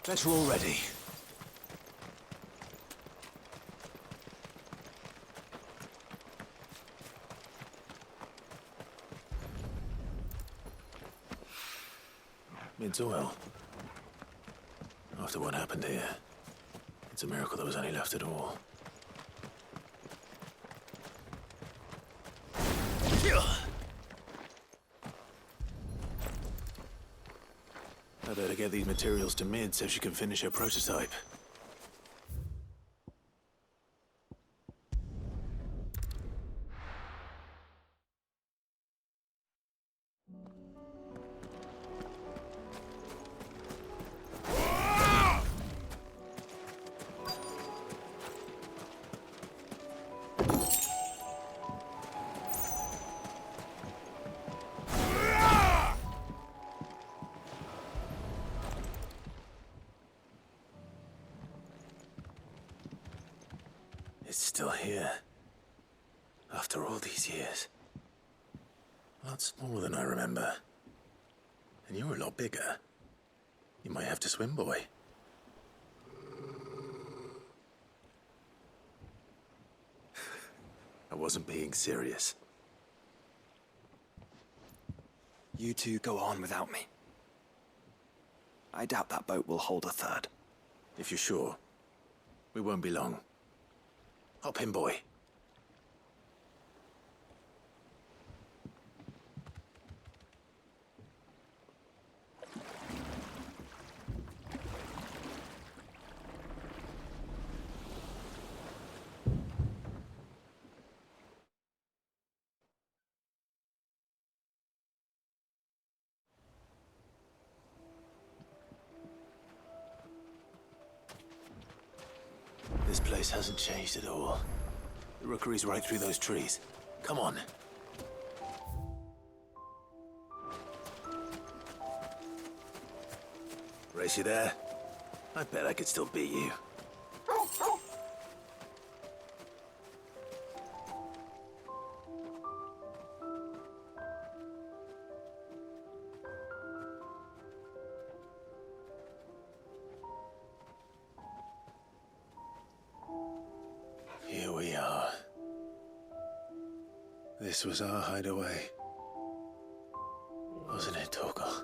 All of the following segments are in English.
Bet you're all ready. It's oil. After what happened here, it's a miracle there was any left at all. I better get these materials to Mid so she can finish her prototype. It's still here. After all these years. A lot smaller than I remember. And you were a lot bigger. You might have to swim, boy. I wasn't being serious. You two go on without me. I doubt that boat will hold a third. If you're sure, we won't be long. Hop in, boy. This place hasn't changed at all. The rookery's right through those trees. Come on. Race you there? I bet I could still beat you. Here we are. This was our hideaway. Wasn't it, Torgal?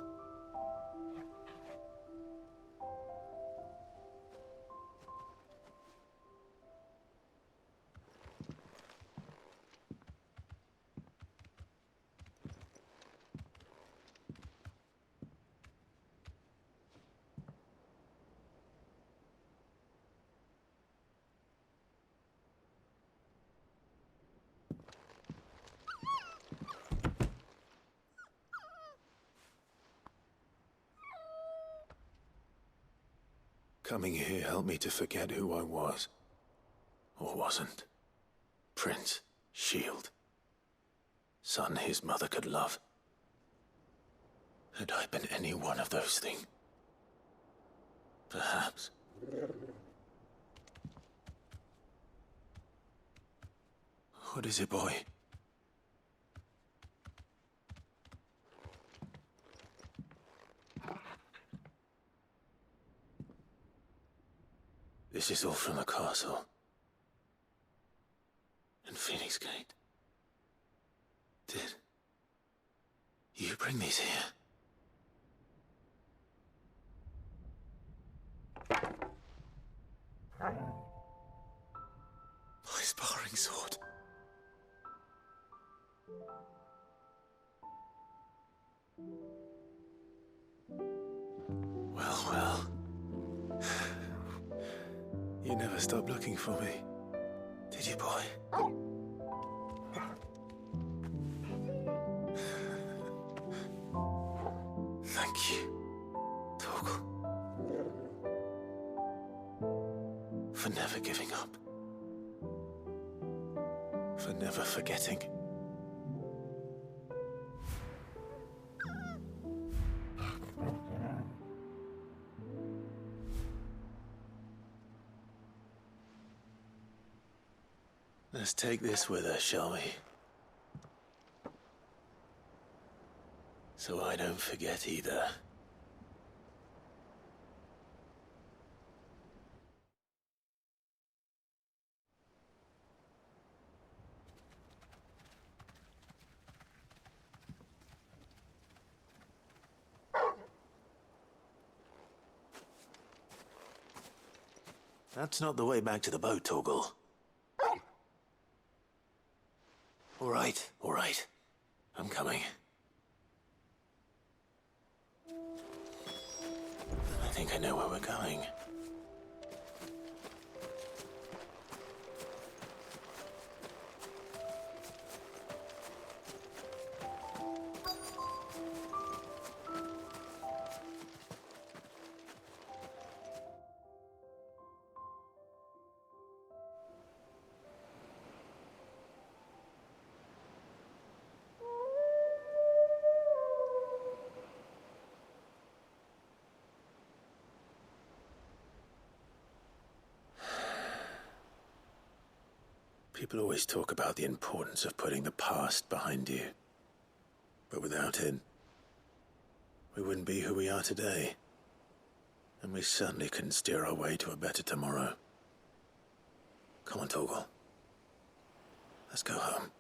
Coming here helped me to forget who I was. Or wasn't. Prince, Shield. Son his mother could love. Had I been any one of those things? Perhaps. What is it, boy? This is all from the castle. And Phoenix Gate. Did you bring these here? My sparring sword. Well, well. You never stopped looking for me, did you, boy? Thank you, Torgal. For never giving up. For never forgetting. Let's take this with us, shall we? So I don't forget either. That's not the way back to the boat, Torgal. All right. I'm coming. I think I know where we're going. People always talk about the importance of putting the past behind you. But without it, we wouldn't be who we are today. And we certainly couldn't steer our way to a better tomorrow. Come on, Torgal. Let's go home.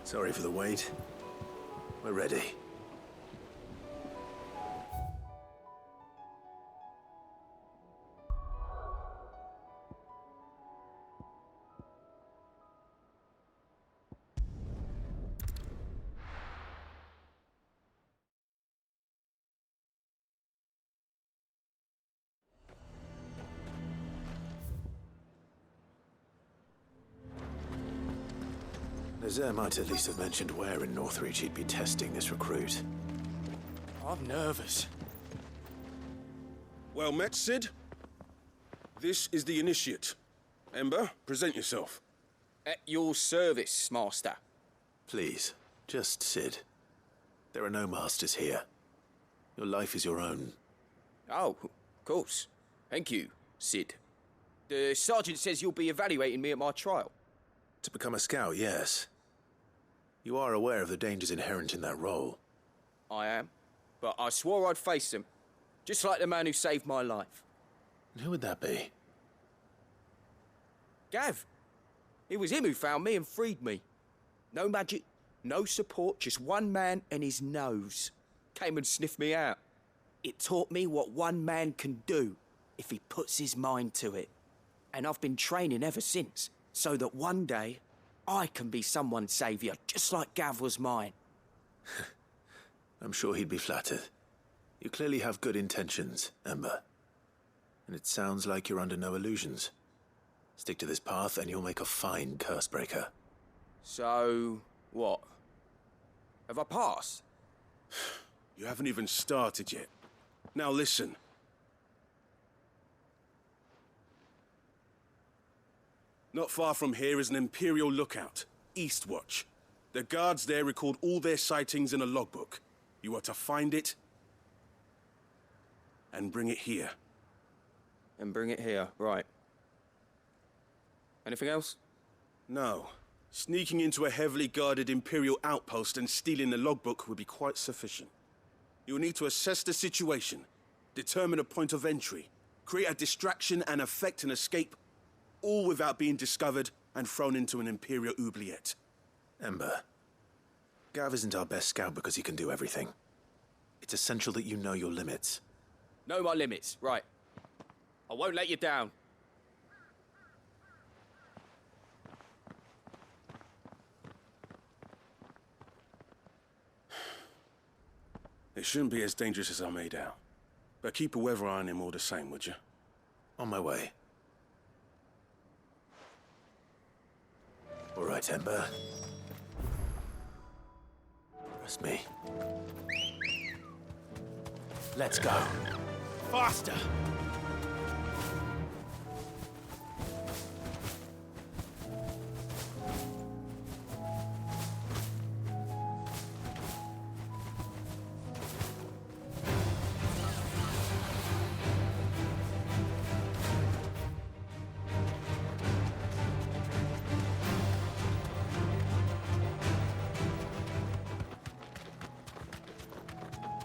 Sorry for the wait. We're ready. Nazir might at least have mentioned where in Northreach he'd be testing this recruit. I'm nervous. Well met, Sid. This is the Initiate. Ember, present yourself. At your service, Master. Please, just Sid. There are no masters here. Your life is your own. Oh, of course. Thank you, Sid. The Sergeant says you'll be evaluating me at my trial. To become a scout, yes. You are aware of the dangers inherent in that role. I am. But I swore I'd face them. Just like the man who saved my life. And who would that be? Gav. It was him who found me and freed me. No magic, no support, just one man and his nose. Came and sniffed me out. It taught me what one man can do if he puts his mind to it. And I've been training ever since, so that one day I can be someone's saviour, just like Gav was mine. I'm sure he'd be flattered. You clearly have good intentions, Ember. And it sounds like you're under no illusions. Stick to this path and you'll make a fine cursebreaker. So, what? Have I passed? You haven't even started yet. Now listen. Not far from here is an Imperial lookout, Eastwatch. The guards there record all their sightings in a logbook. You are to find it and bring it here. And bring it here, right. Anything else? No. Sneaking into a heavily guarded Imperial outpost and stealing the logbook would be quite sufficient. You'll need to assess the situation, determine a point of entry, create a distraction and effect an escape, all without being discovered and thrown into an Imperial oubliette. Ember, Gav isn't our best scout because he can do everything. It's essential that you know your limits. Know my limits, right. I won't let you down. It shouldn't be as dangerous as I made out. But keep a weather eye on him all the same, would you? On my way. All right, Ember. Trust me. Let's go. Faster!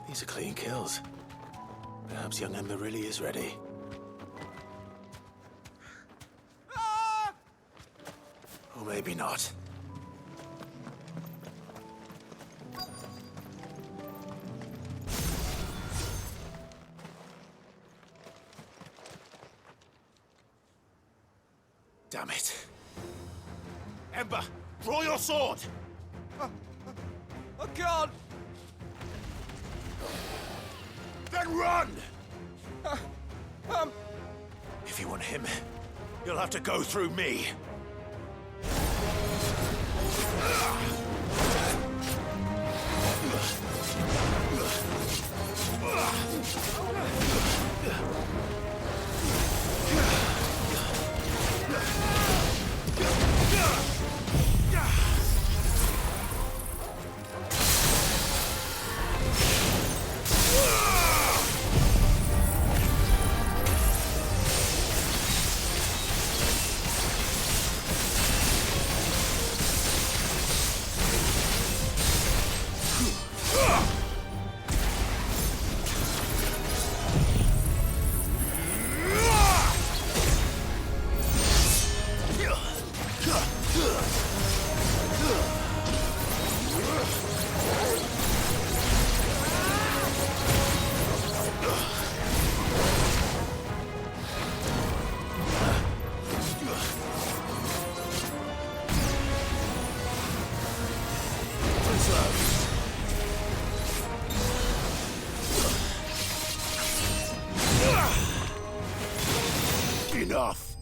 These are clean kills. Perhaps young Ember really is ready. Or maybe not. Damn it. Ember, draw your sword! I can't! Then run! If you want him, you'll have to go through me. Enough!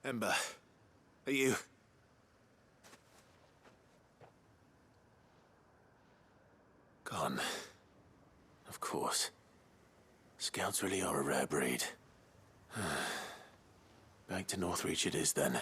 Ember, are you... Gone. Of course. Scouts really are a rare breed. Back to Northreach it is, then.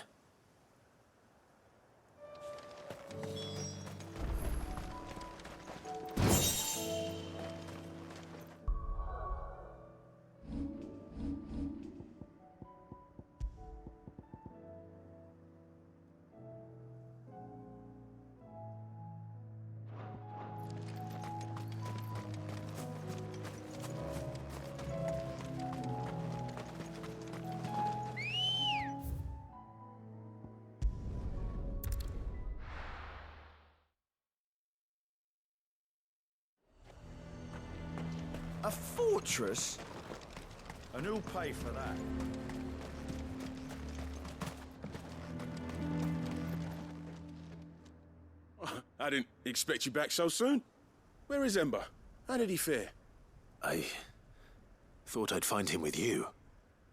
A fortress? And who'll pay for that? I didn't expect you back so soon. Where is Ember? How did he fare? I thought I'd find him with you.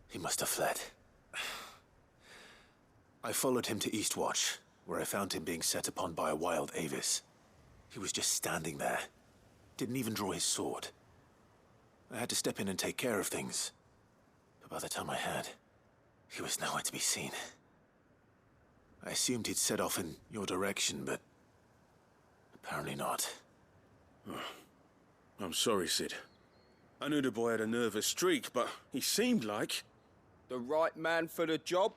He must have fled. I followed him to Eastwatch, where I found him being set upon by a wild Avis. He was just standing there. Didn't even draw his sword. I had to step in and take care of things. But by the time I had, he was nowhere to be seen. I assumed he'd set off in your direction, but apparently not. I'm sorry, Sid. I knew the boy had a nervous streak, but he seemed like... The right man for the job?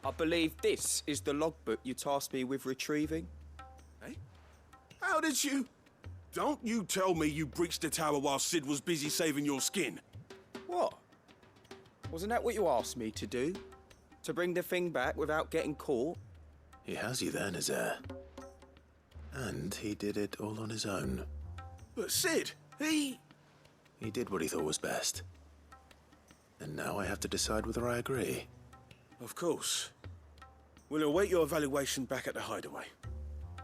I believe this is the logbook you tasked me with retrieving. Eh? How did you... Don't you tell me you breached the tower while Sid was busy saving your skin. What? Wasn't that what you asked me to do? To bring the thing back without getting caught? He has you there, Nazaire. And he did it all on his own. But Sid, he did what he thought was best. And now I have to decide whether I agree. Of course. We'll await your evaluation back at the hideaway.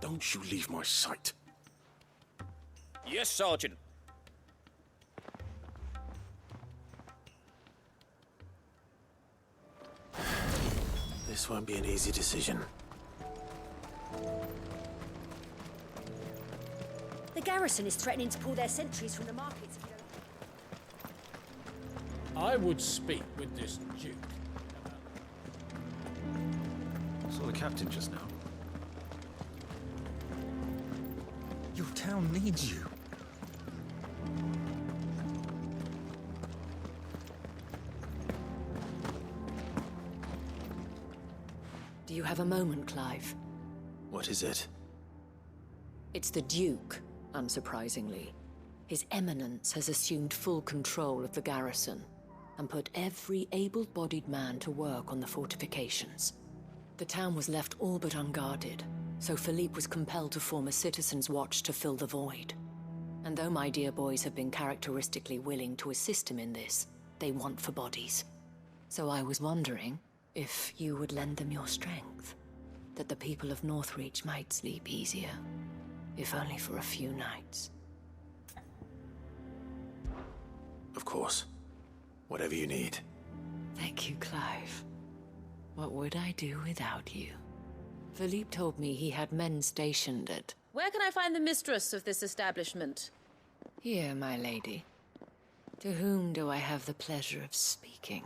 Don't you leave my sight. Yes, Sergeant. This won't be an easy decision. The garrison is threatening to pull their sentries from the markets if you don't... I would speak with this Duke. Saw the captain just now. Your town needs you. Do you have a moment, Clive? What is it? It's the Duke, unsurprisingly. His Eminence has assumed full control of the garrison and put every able-bodied man to work on the fortifications. The town was left all but unguarded, so Philippe was compelled to form a citizen's watch to fill the void. And though my dear boys have been characteristically willing to assist him in this, they want for bodies. So I was wondering if you would lend them your strength, that the people of Northreach might sleep easier, if only for a few nights. Of course. Whatever you need. Thank you, Clive. What would I do without you? Philippe told me he had men stationed at... Where can I find the mistress of this establishment? Here, my lady. To whom do I have the pleasure of speaking?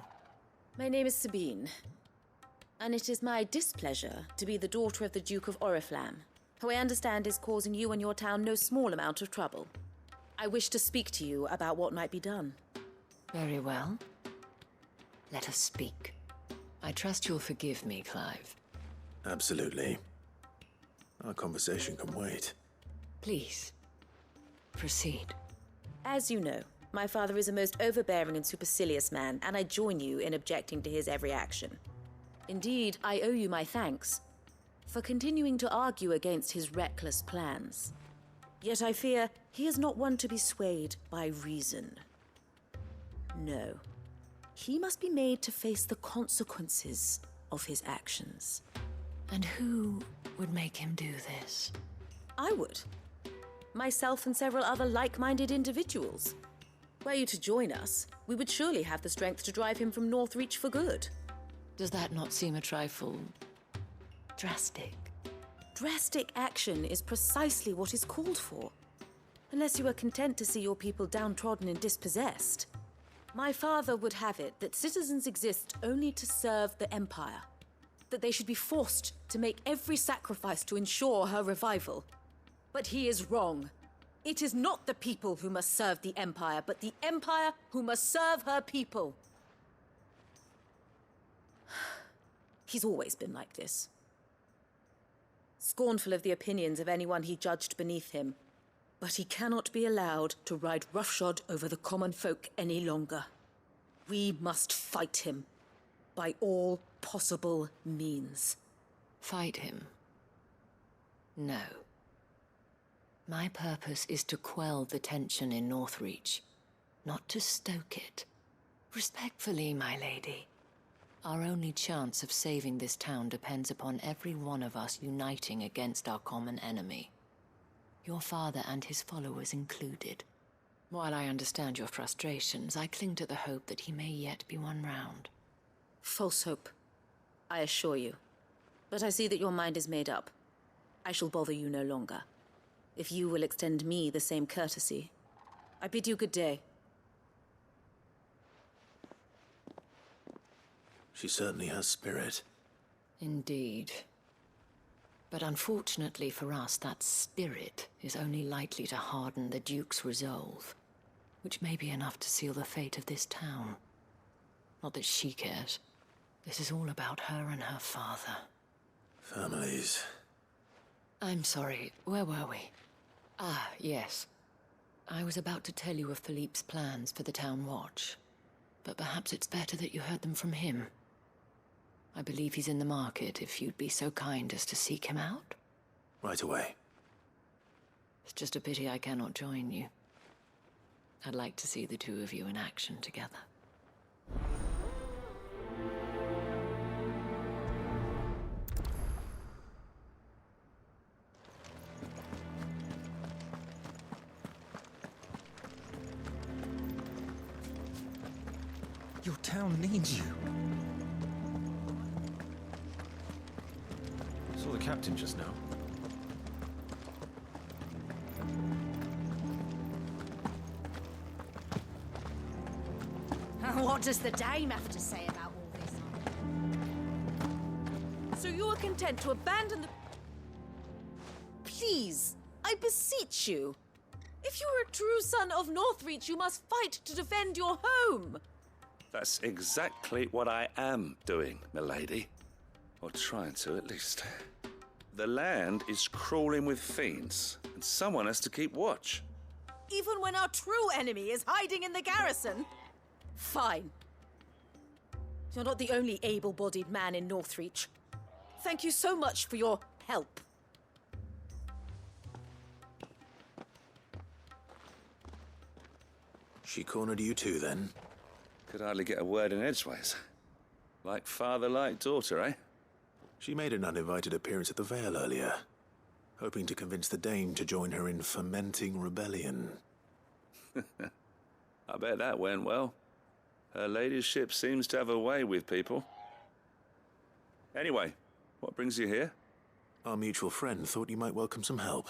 My name is Sabine, and it is my displeasure to be the daughter of the Duke of Oriflamme, who I understand is causing you and your town no small amount of trouble. I wish to speak to you about what might be done. Very well. Let us speak. I trust you'll forgive me, Clive. Absolutely. Our conversation can wait. Please, proceed. As you know, my father is a most overbearing and supercilious man, and I join you in objecting to his every action. Indeed, I owe you my thanks for continuing to argue against his reckless plans. Yet I fear he is not one to be swayed by reason. No. He must be made to face the consequences of his actions. And who would make him do this? I would. Myself and several other like-minded individuals. Were you to join us, we would surely have the strength to drive him from Northreach for good. Does that not seem a trifle... drastic? Drastic action is precisely what is called for. Unless you are content to see your people downtrodden and dispossessed. My father would have it that citizens exist only to serve the Empire. That they should be forced to make every sacrifice to ensure her revival. But he is wrong. It is not the people who must serve the Empire, but the Empire who must serve her people. He's always been like this. Scornful of the opinions of anyone he judged beneath him. But he cannot be allowed to ride roughshod over the common folk any longer. We must fight him by all possible means. Fight him? No. My purpose is to quell the tension in Northreach, not to stoke it. Respectfully, my lady. Our only chance of saving this town depends upon every one of us uniting against our common enemy. Your father and his followers included. While I understand your frustrations, I cling to the hope that he may yet be won round. False hope, I assure you. But I see that your mind is made up. I shall bother you no longer. If you will extend me the same courtesy, I bid you good day. She certainly has spirit. Indeed. But unfortunately for us, that spirit is only likely to harden the Duke's resolve, which may be enough to seal the fate of this town. Not that she cares. This is all about her and her father. Families. I'm sorry, where were we? Ah, yes. I was about to tell you of Philippe's plans for the town watch, but perhaps it's better that you heard them from him. I believe he's in the market, if you'd be so kind as to seek him out. Right away. It's just a pity I cannot join you. I'd like to see the two of you in action together. town needs you. Saw the captain just now. What does the dame have to say about all this? So you are content to abandon the... Please, I beseech you. If you are a true son of Northreach, you must fight to defend your home. That's exactly what I am doing, milady. Or trying to, at least. The land is crawling with fiends, and someone has to keep watch. Even when our true enemy is hiding in the garrison? Fine. You're not the only able-bodied man in Northreach. Thank you so much for your help. She cornered you too, then? Could hardly get a word in edgeways. Like father, like daughter, eh? She made an uninvited appearance at the Vale earlier, hoping to convince the Dame to join her in fomenting rebellion. I bet that went well. Her ladyship seems to have a way with people. Anyway, what brings you here? Our mutual friend thought you might welcome some help.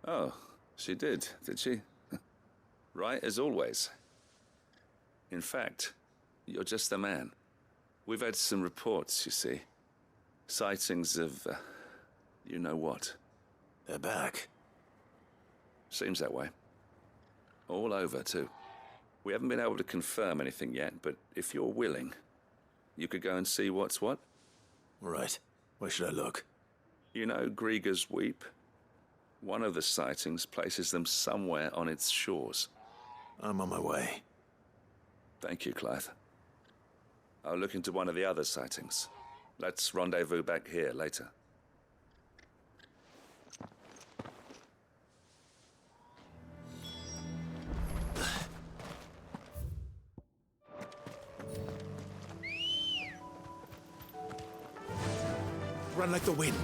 Oh, she did she? Right as always. In fact, you're just the man. We've had some reports, you see. Sightings of, you know what. They're back. Seems that way. All over, too. We haven't been able to confirm anything yet, but if you're willing, you could go and see what's what. Right. Where should I look? You know Grieger's Weep? One of the sightings places them somewhere on its shores. I'm on my way. Thank you, Clive. I'll look into one of the other sightings. Let's rendezvous back here later. Run like the wind.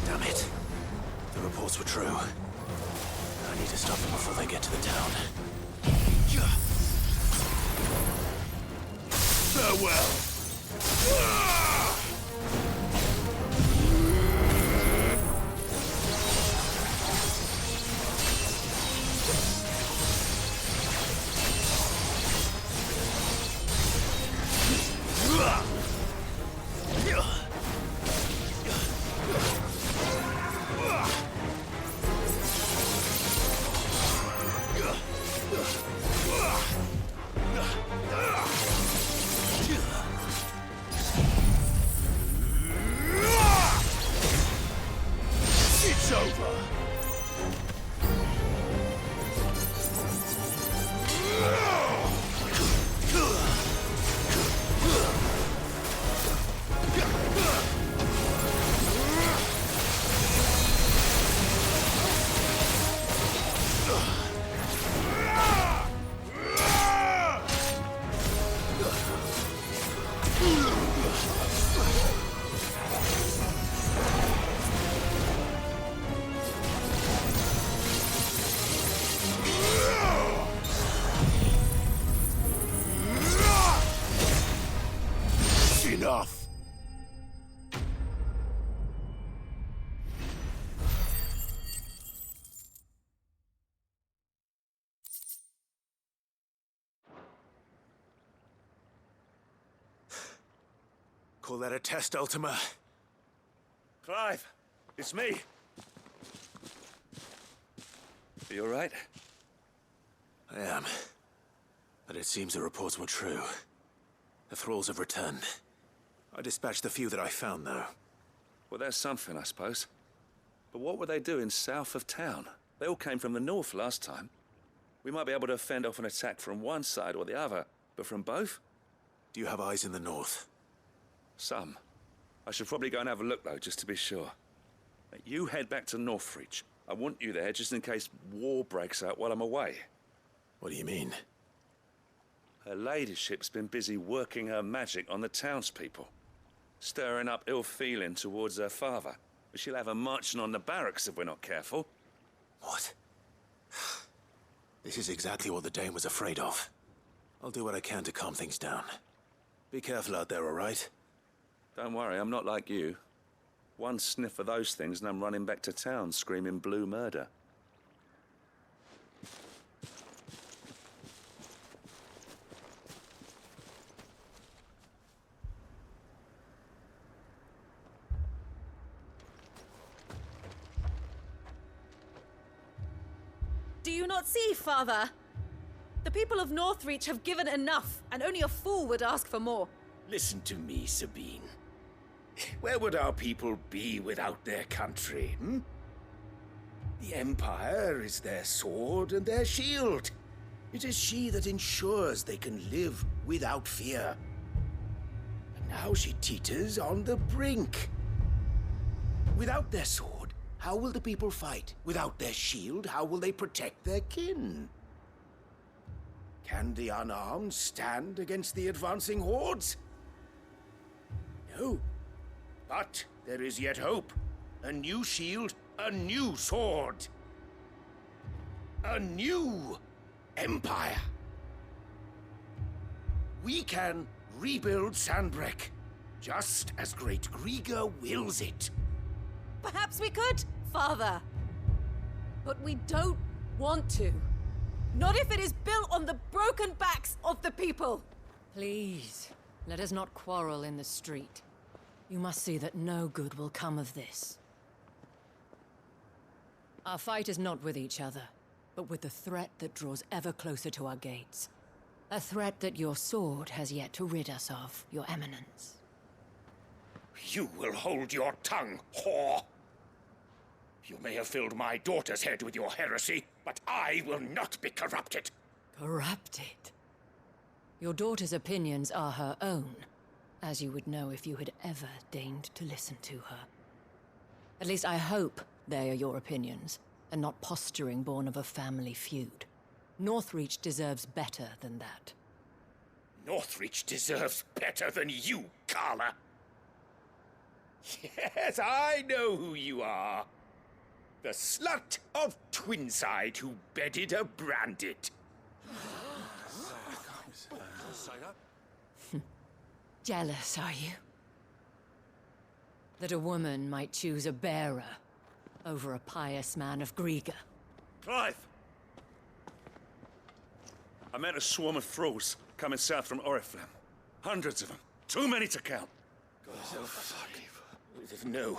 Damn it. The reports were true. I need to stop them before they get to the town. Farewell! It's over! Enough! Call that a test, Ultima? Clive, it's me. Are you all right? I am. But it seems the reports were true. The thralls have returned. I dispatched the few that I found, though. Well, that's something, I suppose. But what were they doing south of town? They all came from the north last time. We might be able to fend off an attack from one side or the other, but from both? Do you have eyes in the north? Some. I should probably go and have a look, though, just to be sure. You head back to Northreach. I want you there just in case war breaks out while I'm away. What do you mean? Her ladyship's been busy working her magic on the townspeople, stirring up ill feeling towards her father. But she'll have her marching on the barracks if we're not careful. What? This is exactly what the Dane was afraid of. I'll do what I can to calm things down. Be careful out there, all right? Don't worry, I'm not like you. One sniff of those things and I'm running back to town screaming blue murder. Do you not see, Father? The people of Northreach have given enough, and only a fool would ask for more. Listen to me, Sabine. Where would our people be without their country, hmm? The Empire is their sword and their shield. It is she that ensures they can live without fear. And now she teeters on the brink. Without their sword, how will the people fight? Without their shield, how will they protect their kin? Can the unarmed stand against the advancing hordes? No. But there is yet hope. A new shield, a new sword. A new empire. We can rebuild Sandbreck, just as Great Grieger wills it. Perhaps we could, Father. But we don't want to. Not if it is built on the broken backs of the people. Please, let us not quarrel in the street. You must see that no good will come of this. Our fight is not with each other, but with the threat that draws ever closer to our gates. A threat that your sword has yet to rid us of, Your Eminence. You will hold your tongue, whore! You may have filled my daughter's head with your heresy, but I will not be corrupted. Corrupted? Your daughter's opinions are her own, as you would know if you had ever deigned to listen to her. At least I hope they are your opinions, and not posturing born of a family feud. Northreach deserves better than that. Northreach deserves better than you, Carla. Yes, I know who you are. The slut of Twinside who bedded a Branded. Jealous, are you? That a woman might choose a bearer over a pious man of Grieger. Clive! I met a swarm of thralls coming south from Oriflamme. Hundreds of them. Too many to count. Oh, fuck. No.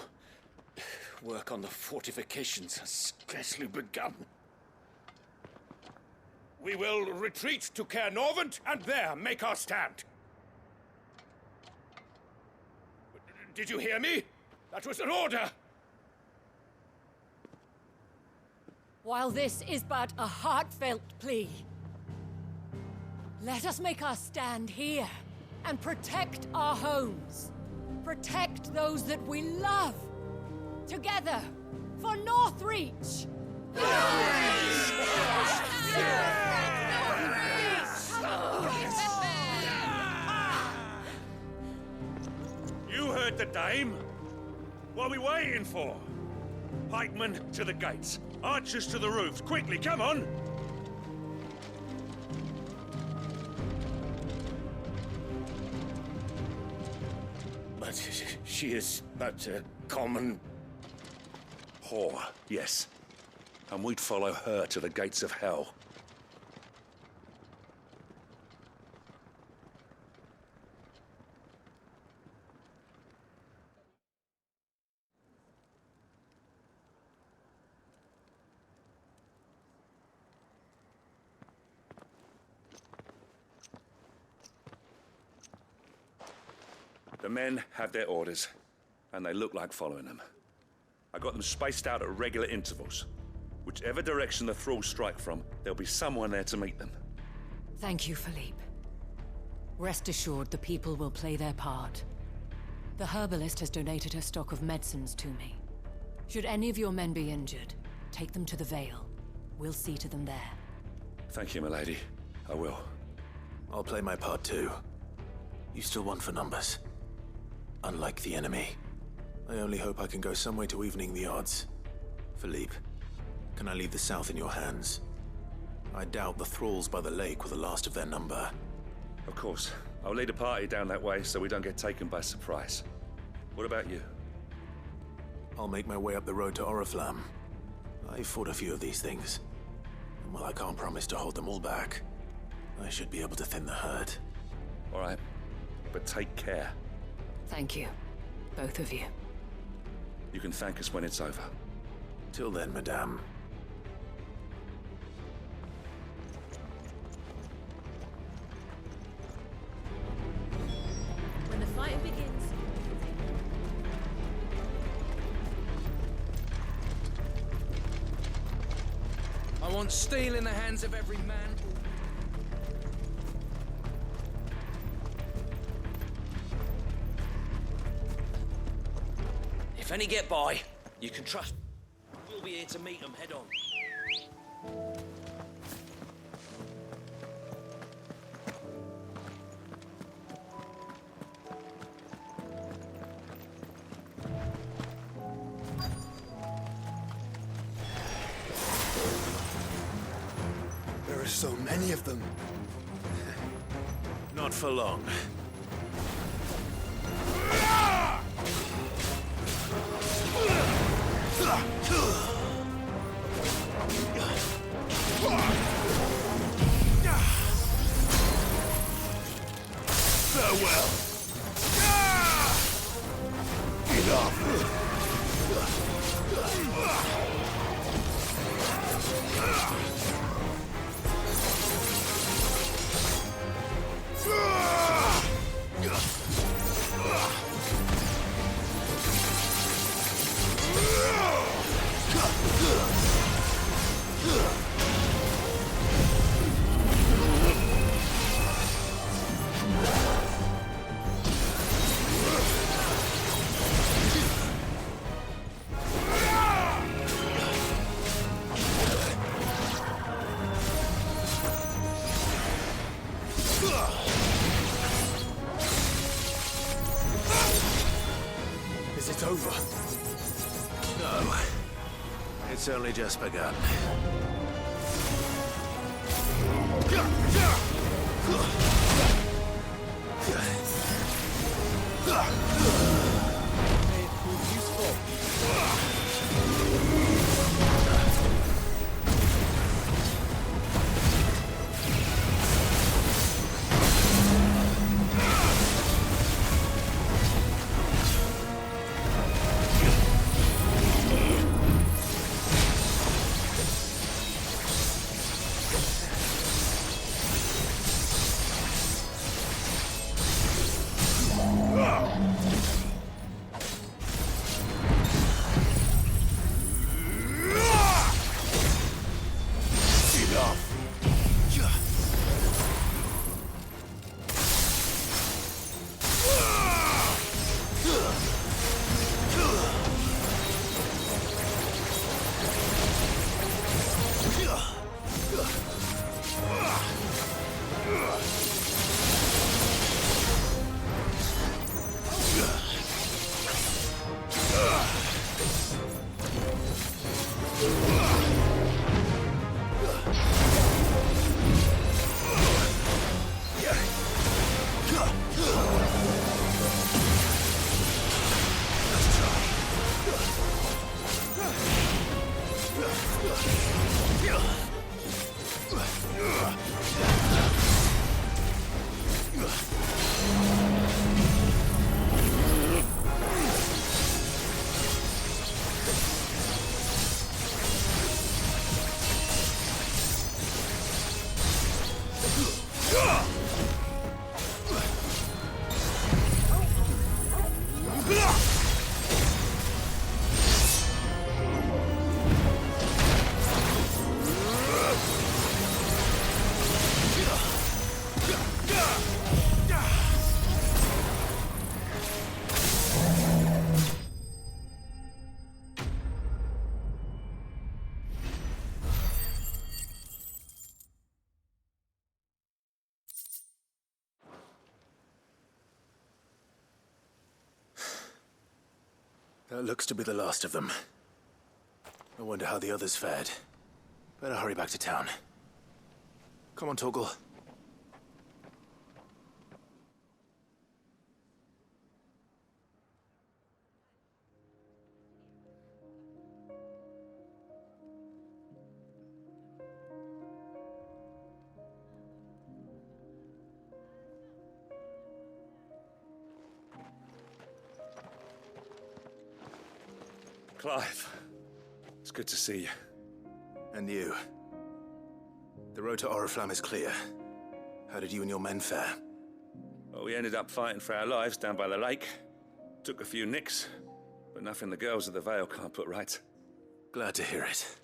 Work on the fortifications has scarcely begun. We will retreat to Caer Norvent and there make our stand. Did you hear me? That was an order! While this is but a heartfelt plea, let us make our stand here and protect our homes. Protect those that we love. Together, for Northreach! You heard the dame. What are we waiting for? Pikemen to the gates. Archers to the roofs. Quickly, come on! But she is but a common... whore, yes. And we'd follow her to the gates of hell. The men have their orders, and they look like following them. I got them spaced out at regular intervals. Whichever direction the thralls strike from, there'll be someone there to meet them. Thank you, Philippe. Rest assured the people will play their part. The herbalist has donated her stock of medicines to me. Should any of your men be injured, take them to the Vale. We'll see to them there. Thank you, milady. I will. I'll play my part too. You still one for numbers. Unlike the enemy. I only hope I can go some way to evening the odds. Philippe, can I leave the South in your hands? I doubt the thralls by the lake were the last of their number. Of course. I'll lead a party down that way so we don't get taken by surprise. What about you? I'll make my way up the road to Oriflamme. I fought a few of these things. And while I can't promise to hold them all back, I should be able to thin the herd. All right. But take care. Thank you. Both of you. You can thank us when it's over. Till then, madame. When the fighting begins... I want steel in the hands of every man. If any get by, you can trust. We'll be here to meet them head on. There are so many of them. Not for long. Farewell. Is it over? No. It's only just begun. That looks to be the last of them. I wonder how the others fared. Better hurry back to town. Come on, Torgal. Clive, it's good to see you. And you. The road to Oriflamme is clear. How did you and your men fare? Well, we ended up fighting for our lives down by the lake. Took a few nicks, but nothing the girls of the Vale can't put right. Glad to hear it.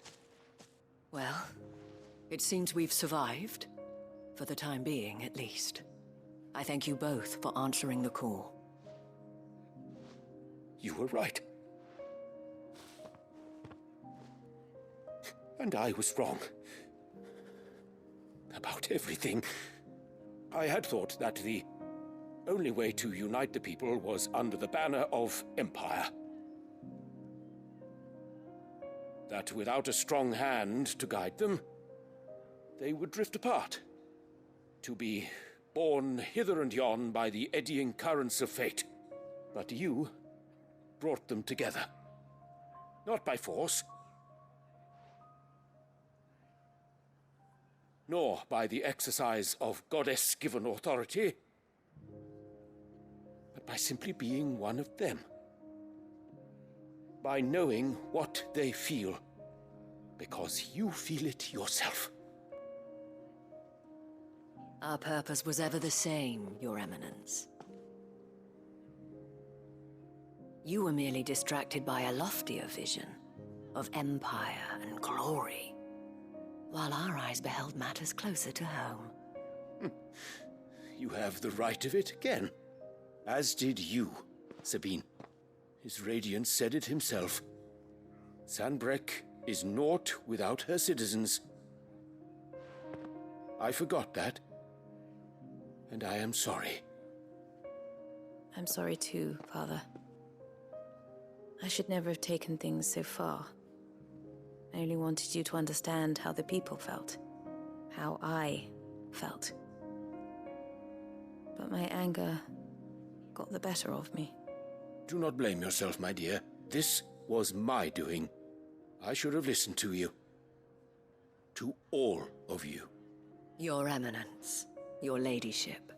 Well, it seems we've survived. For the time being, at least. I thank you both for answering the call. You were right. And I was wrong. About everything. I had thought that the only way to unite the people was under the banner of Empire. That without a strong hand to guide them, they would drift apart. To be borne hither and yon by the eddying currents of fate. But you brought them together. Not by force, nor by the exercise of goddess-given authority, but by simply being one of them. By knowing what they feel, because you feel it yourself. Our purpose was ever the same, Your Eminence. You were merely distracted by a loftier vision of empire and glory, while our eyes beheld matters closer to home. You have the right of it again. As did you, Sabine. His Radiance said it himself. Sanbreque is naught without her citizens. I forgot that, and I am sorry. I'm sorry too, Father. I should never have taken things so far. I only wanted you to understand how the people felt. How I felt. But my anger got the better of me. Do not blame yourself, my dear. This was my doing. I should have listened to you. To all of you. Your Eminence, your Ladyship,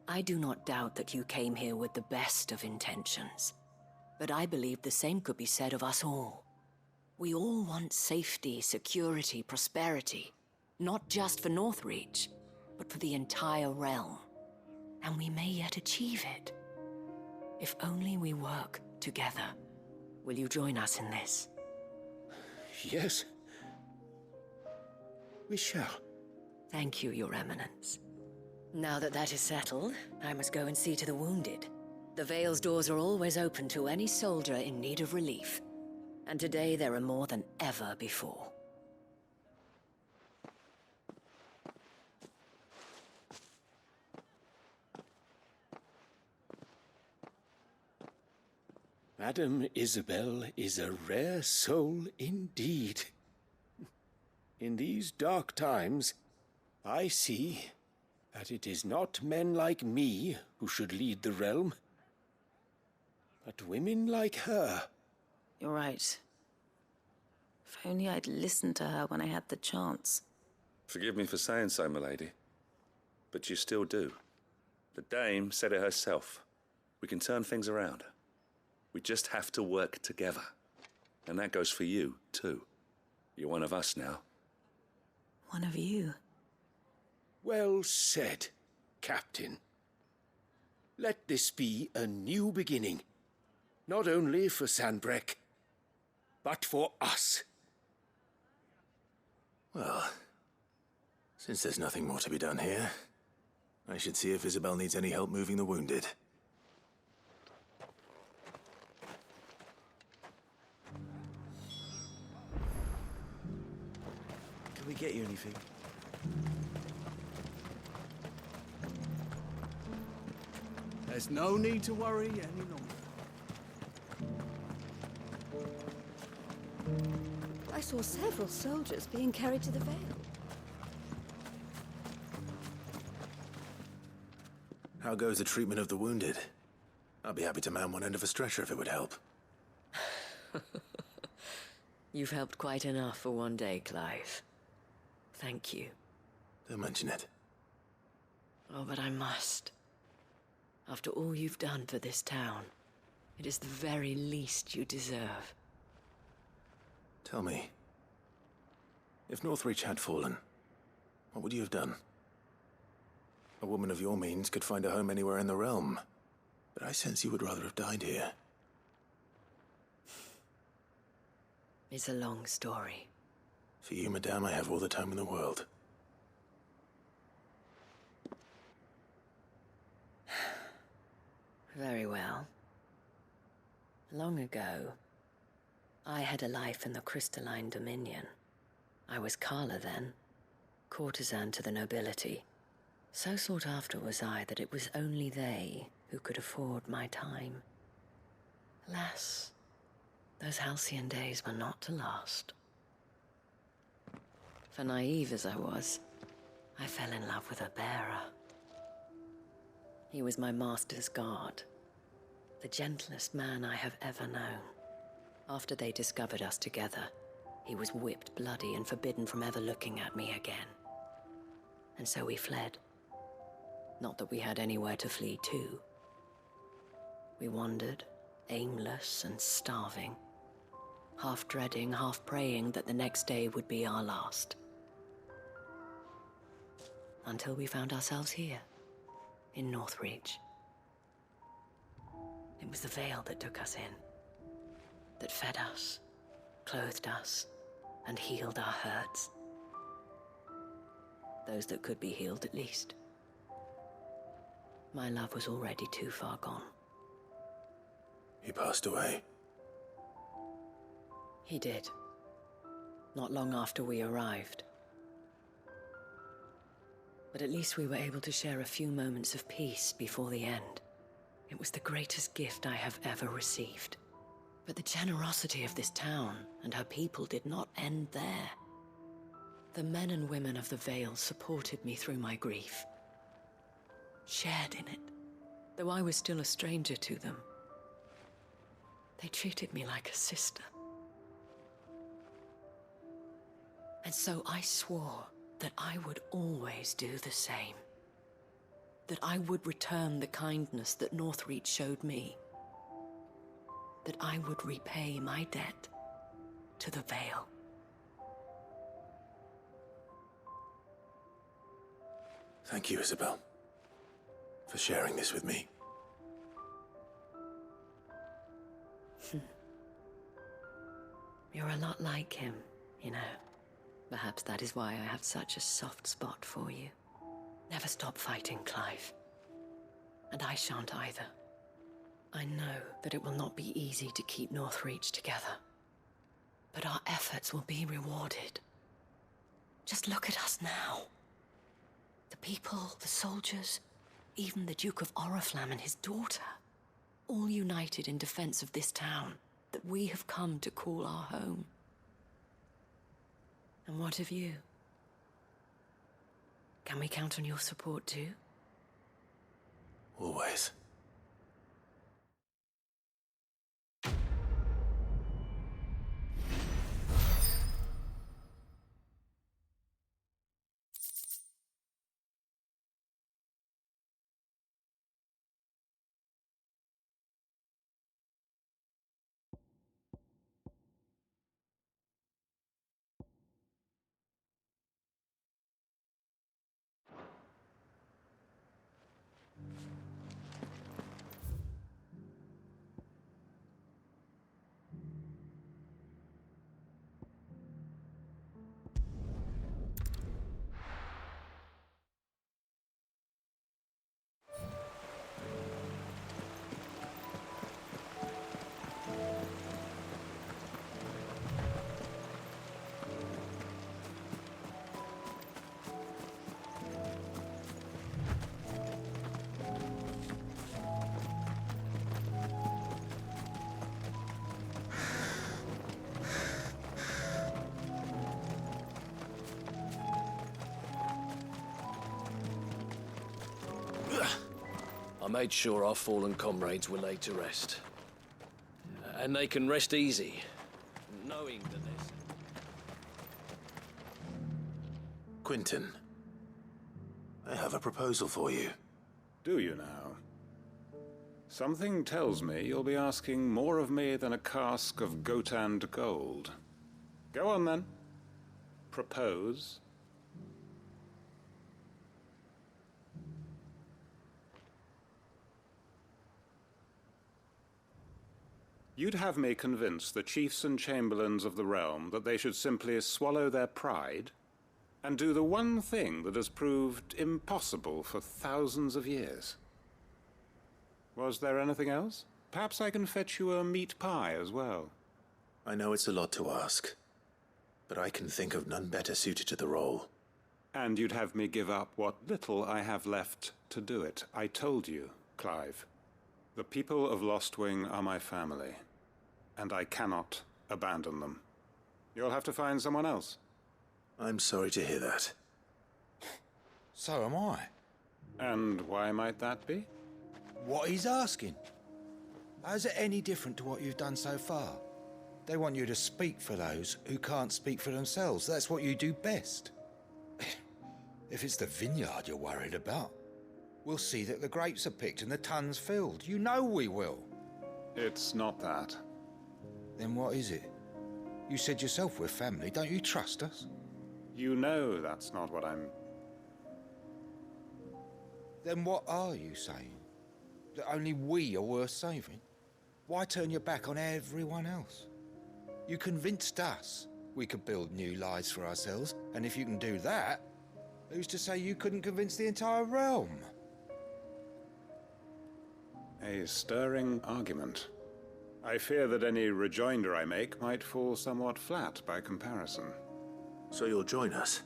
I do not doubt that you came here with the best of intentions. But I believe the same could be said of us all. We all want safety, security, prosperity. Not just for Northreach, but for the entire realm. And we may yet achieve it. If only we work together. Will you join us in this? Yes. We shall. Thank you, Your Eminence. Now that that is settled, I must go and see to the wounded. The Vale's doors are always open to any soldier in need of relief. And today there are more than ever before. Madame Isabel is a rare soul indeed. In these dark times, I see that it is not men like me who should lead the realm, but women like her. You're right. If only I'd listened to her when I had the chance. Forgive me for saying so, milady, but you still do. The Dame said it herself. We can turn things around. We just have to work together. And that goes for you, too. You're one of us now. One of you. Well said, Captain. Let this be a new beginning. Not only for Sanbreque, but for us. Well, since there's nothing more to be done here, I should see if Isabel needs any help moving the wounded. Can we get you anything? There's no need to worry any longer. I saw several soldiers being carried to the Vale. How goes the treatment of the wounded? I'll be happy to man one end of a stretcher if it would help. You've helped quite enough for one day, Clive. Thank you. Don't mention it. Oh, but I must. After all you've done for this town, it is the very least you deserve. Tell me, if Northreach had fallen, what would you have done? A woman of your means could find a home anywhere in the realm, but I sense you would rather have died here. It's a long story. For you, madame, I have all the time in the world. Very well. Long ago, I had a life in the Crystalline Dominion. I was Carla then, courtesan to the nobility. So sought after was I that it was only they who could afford my time. Alas, those halcyon days were not to last. For naive as I was, I fell in love with a bearer. He was my master's guard, the gentlest man I have ever known. After they discovered us together, he was whipped bloody and forbidden from ever looking at me again. And so we fled. Not that we had anywhere to flee to. We wandered, aimless and starving, half dreading, half praying that the next day would be our last. Until we found ourselves here, in Northreach. It was the Vale that took us in, that fed us, clothed us, and healed our hurts. Those that could be healed, at least. My love was already too far gone. He passed away. He did. Not long after we arrived. But at least we were able to share a few moments of peace before the end. It was the greatest gift I have ever received. But the generosity of this town and her people did not end there. The men and women of the Vale supported me through my grief, shared in it, though I was still a stranger to them. They treated me like a sister. And so I swore that I would always do the same. That I would return the kindness that Northreach showed me. That I would repay my debt to the Vale. Thank you, Isabel, for sharing this with me. You're a lot like him, you know. Perhaps that is why I have such a soft spot for you. Never stop fighting, Clive. And I shan't either. I know that it will not be easy to keep Northreach together. But our efforts will be rewarded. Just look at us now. The people, the soldiers, even the Duke of Oriflamme and his daughter, all united in defense of this town that we have come to call our home. And what of you? Can we count on your support too? Always. I made sure our fallen comrades were laid to rest. And they can rest easy, knowing that there's... Quentin, I have a proposal for you. Do you now? Something tells me you'll be asking more of me than a cask of Gotand gold. Go on then. Propose. You'd have me convince the chiefs and chamberlains of the realm that they should simply swallow their pride and do the one thing that has proved impossible for thousands of years. Was there anything else? Perhaps I can fetch you a meat pie as well. I know it's a lot to ask, but I can think of none better suited to the role. And you'd have me give up what little I have left to do it. I told you, Clive. The people of Lostwing are my family, and I cannot abandon them. You'll have to find someone else. I'm sorry to hear that. So am I. And why might that be? What he's asking. How's it any different to what you've done so far? They want you to speak for those who can't speak for themselves. That's what you do best. If it's the vineyard you're worried about, we'll see that the grapes are picked and the tons filled. You know we will. It's not that. Then what is it? You said yourself we're family. Don't you trust us? You know that's not what I'm... Then what are you saying? That only we are worth saving? Why turn your back on everyone else? You convinced us we could build new lives for ourselves, and if you can do that, who's to say you couldn't convince the entire realm? A stirring argument. I fear that any rejoinder I make might fall somewhat flat by comparison. So you'll join us?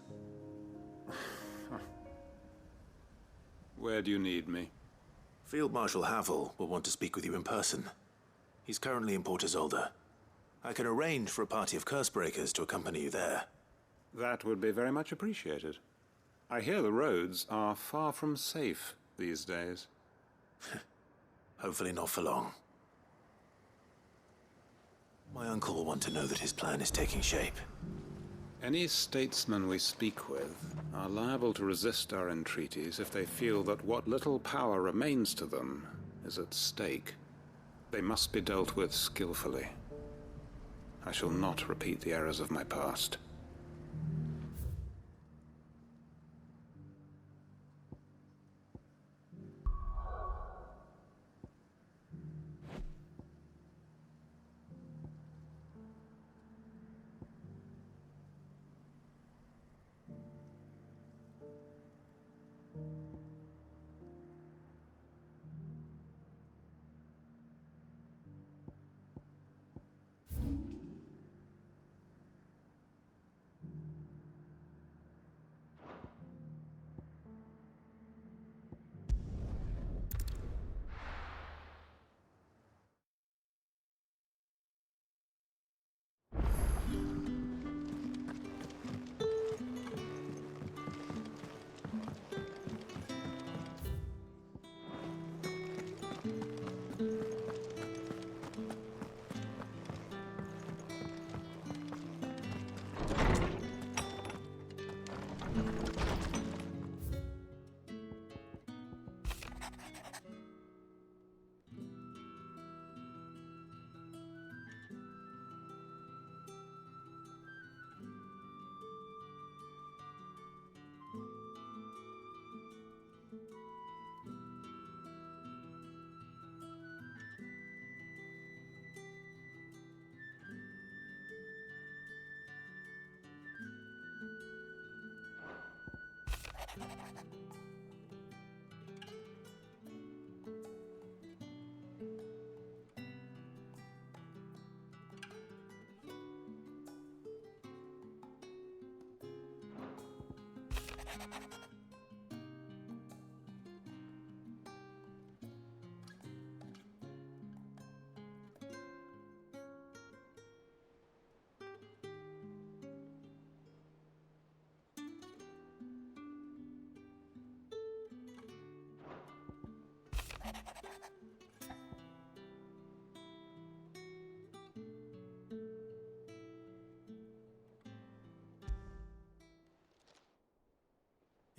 Where do you need me? Field Marshal Havel will want to speak with you in person. He's currently in Port Isolde. I can arrange for a party of Cursebreakers to accompany you there. That would be very much appreciated. I hear the roads are far from safe these days. Hopefully not for long. My uncle will want to know that his plan is taking shape. Any statesmen we speak with are liable to resist our entreaties if they feel that what little power remains to them is at stake. They must be dealt with skillfully. I shall not repeat the errors of my past.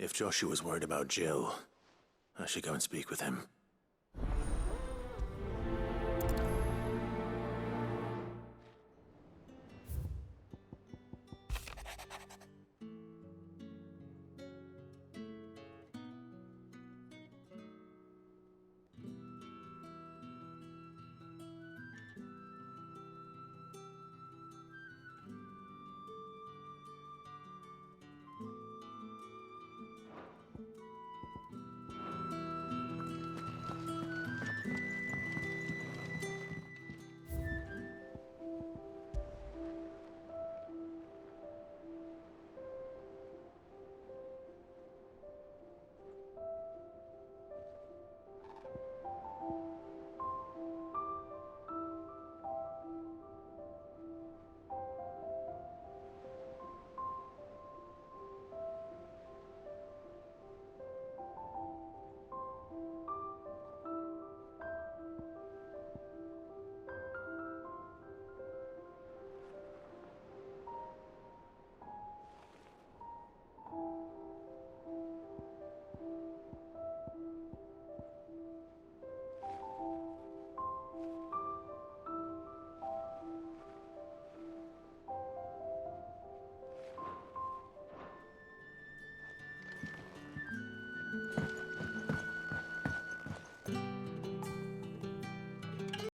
If Joshua's worried about Jill, I should go and speak with him.